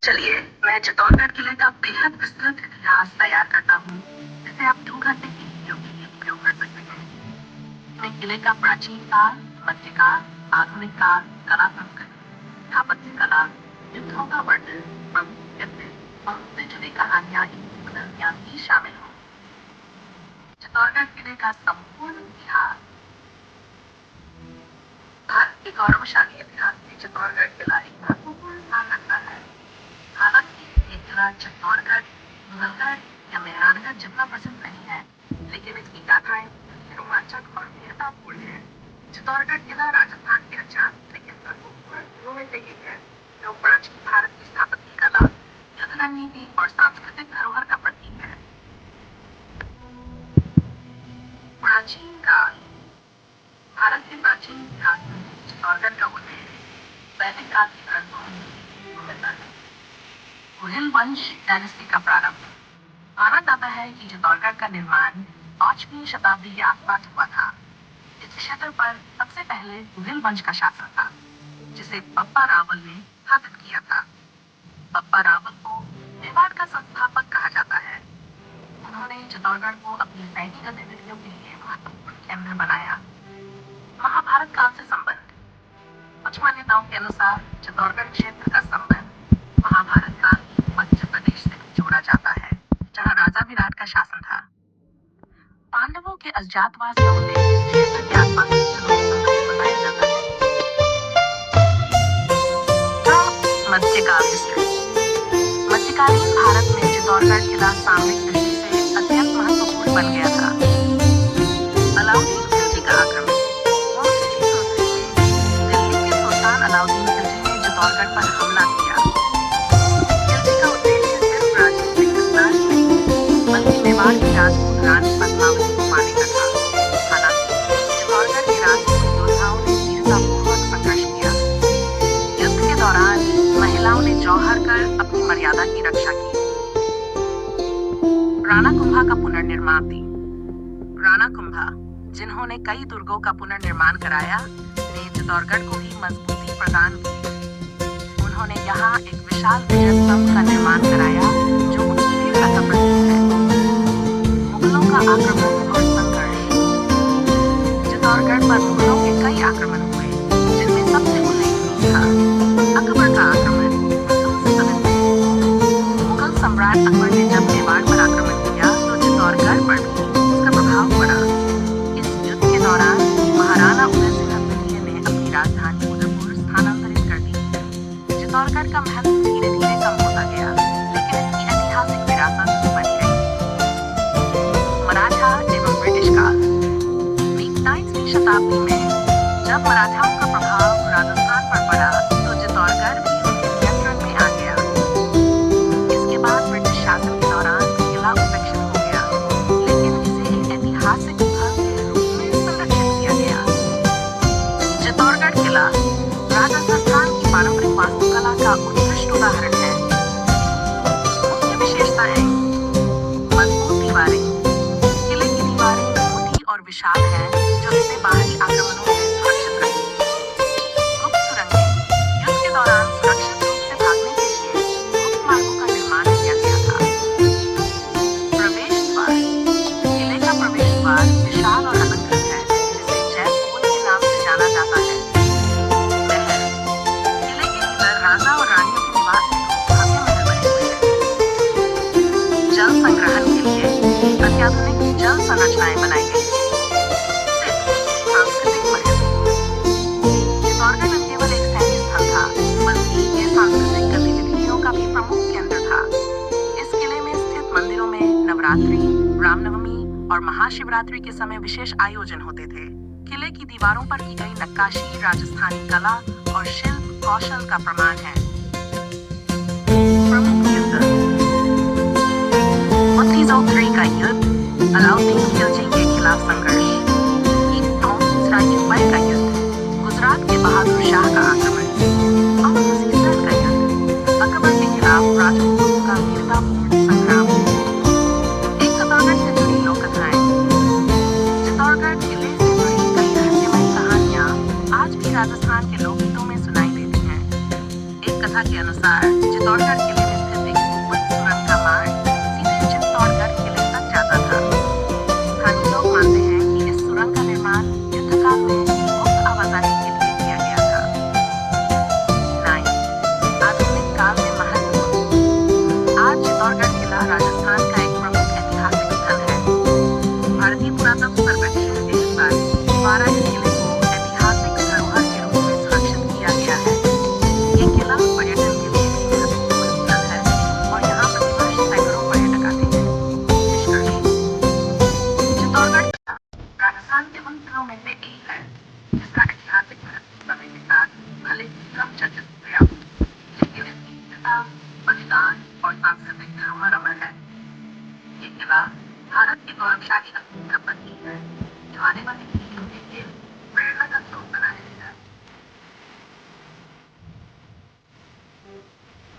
चलिए, मैं चित्तौड़गढ़ किले का बेहद विस्तृत इतिहास तैयार करता हूँ, जिसे आप 2 घंटे के वीडियो के लिए उपयोग कर सकते हैं। इसमें किले का प्राचीन काल, मध्यकाल, आधुनिक काल, कला संस्कृति, स्थापत्य कला, युद्धों का वर्णन, प्रमुख किले और उनसे जुड़ी कहानियाँ भी शामिल हों। चित्तौड़गढ़ किले का संपूर्ण इतिहास। भारत के गौरवशाली इतिहास में चित्तौड़गढ़ किला एक महत्वपूर्ण स्थान रखता है। हालांकि ये किला चित्तौड़गढ़, मुगलगढ़ या मेहरानगढ़ जितना प्रसिद्ध नहीं है, लेकिन इसकी गाथाएं रोमांचक और वीरतापूर्ण है। चित्तौड़गढ़ किला राजस्थान के अचानक लेकिन महत्वपूर्ण किलों में से एक है, जो प्राचीन भारत की स्थापत्य कला, युद्ध रणनीति और सांस्कृतिक धरोहर का प्रतीक है। प्राचीन काल। भारत के प्राचीन इतिहास में चित्तौड़गढ़ का उल्लेख वैदिक काल की ग्रंथों में मिलता है। गुहिल वंश डायनेस्टी का प्रारंभ। माना जाता है कि चित्तौड़गढ़ का निर्माण 5वीं शताब्दी के आसपास हुआ था। इस क्षेत्र पर सबसे पहले गुहिल वंश का शासन था, जिसे बप्पा रावल ने स्थापित किया था। बप्पा रावल को मेवाड़ का संस्थापक कहा जाता है। उन्होंने चित्तौड़गढ़ को अपनी सैनिक गतिविधियों के लिए महत्वपूर्ण केंद्र बनाया। महाभारत काल से संबंध। कुछ मान्यताओं के अनुसार चित्तौड़गढ़ क्षेत्र का संबंध महाभारत काल की मध्य प्रदेश से जोड़ा जाता है, जहाँ राजा विराट का शासन था। पांडवों के अज्ञातवास का उल्लेख क्षेत्र के आसपास के किलों से संबंधित बताया जाता है। मध्यकाल हिस्ट्री। मध्यकालीन भारत में चित्तौड़गढ़ किला सामरिक दृष्टि से अत्यंत महत्वपूर्ण बन गया था। अलाउद्दीन खिलजी का आक्रमण। 1633 में दिल्ली के सुल्तान अलाउद्दीन खिलजी ने चित्तौड़गढ़ पर हमला किया। खिलजी का उद्देश्य सिर्फ राजनीतिक विस्तार ही नहीं, बल्कि मेवाड़ की राजपूत रानी पद्मावती को मारने का था। हालांकि चित्तौड़गढ़ के राजपूत योद्धाओं ने वीरतापूर्वक संघर्ष किया। युद्ध के दौरान महिलाओं ने जौहर कर अपनी मर्यादा की रक्षा की। राणा कुंभा का पुनर्निर्माण थी। राणा कुंभा, जिन्होंने कई दुर्गों का पुनर्निर्माण कराया, ने चित्तौड़गढ़ को भी मजबूती प्रदान की। उन्होंने यहाँ एक विशाल विजय स्तंभ का निर्माण कराया, जो उनकी वीरता का प्रतीक है। मुगलों का आक्रमण और संघर्ष। चित्तौड़गढ़ पर मुगलों के कई आक्रमण हुए, जिनमें सबसे उल्लेखनीय था अकबर का आक्रमण 1270। मुगल सम्राट अकबर ने जब मेवाड़ पर आक्रमण किया, तो चित्तौड़गढ़ पर भी उसका प्रभाव पड़ा। इस युद्ध के दौरान महाराणा उदय सिंह द्वितीय ने अपनी राजधानी उदयपुर स्थानांतरित कर दी। चित्तौड़गढ़ का महत्व धीरे धीरे कम होता गया, लेकिन इसकी ऐतिहासिक विरासत बनी रही। मराठा एवं ब्रिटिश काल। 19वीं शताब्दी में जब मराठाओं का प्रभाव राजस्थान पर पड़ा, तो चित्तौड़गढ़ भी उनके नियंत्रण में आ गया। इसके बाद ब्रिटिश शासन के दौरान किला उपेक्षित हो गया, लेकिन इसे एक ऐतिहासिक स्थल के रूप में संरक्षित किया गया। चित्तौड़गढ़ किला राजस्थान की पारंपरिक वास्तुकला का उत्कृष्ट उदाहरण है। मुख्य विशेषताएं: मजबूत दीवारें। किले की दीवारें मोटी और विशाल हैं, जो इसे बाहरी आक्रमणों से सुरक्षित रखती हैं। गुप्त सुरंगें। युद्ध के दौरान सुरक्षित रूप से भागने के लिए गुप्त मार्गों का निर्माण किया गया था। प्रवेश द्वार। किले का प्रवेश द्वार विशाल और अलंकृत है, जिसे जयपोल के नाम से जाना जाता है। महल। किले के भीतर राजा और रानियों के निवास हेतु भव्य महल बने हुए हैं। जल संग्रहण के लिए अत्याधुनिक जल संरचनाएं बनाई गई। सांस्कृतिक महत्व। चित्तौड़गढ़ न केवल एक सैन्य स्थल था, बल्कि ये सांस्कृतिक गतिविधियों का भी प्रमुख केंद्र था। इस किले में स्थित मंदिरों में नवरात्रि, रामनवमी और महाशिवरात्रि के समय विशेष आयोजन होते थे। किले की दीवारों पर की गई नक्काशी राजस्थानी कला और शिल्प कौशल का प्रमाण है। प्रमुख युद्ध। 1303 का युद्ध, अलाउद्दीन खिलजी के खिलाफ संघर्ष। का युद्ध, गुजरात के बहादुर शाह का आक्रमण। अमरसीसर का युद्ध, अकबर के खिलाफ राजपूतों का वीरतापूर्ण संग्राम। एक चित्तौड़गढ़ से जुड़ी लोक कथाएं। चित्तौड़गढ़ किले से जुड़ी कई रहस्यमय कहानियां आज भी राजस्थान के लोकगीतों में सुनाई देती हैं। एक कथा के अनुसार चित्तौड़गढ़ के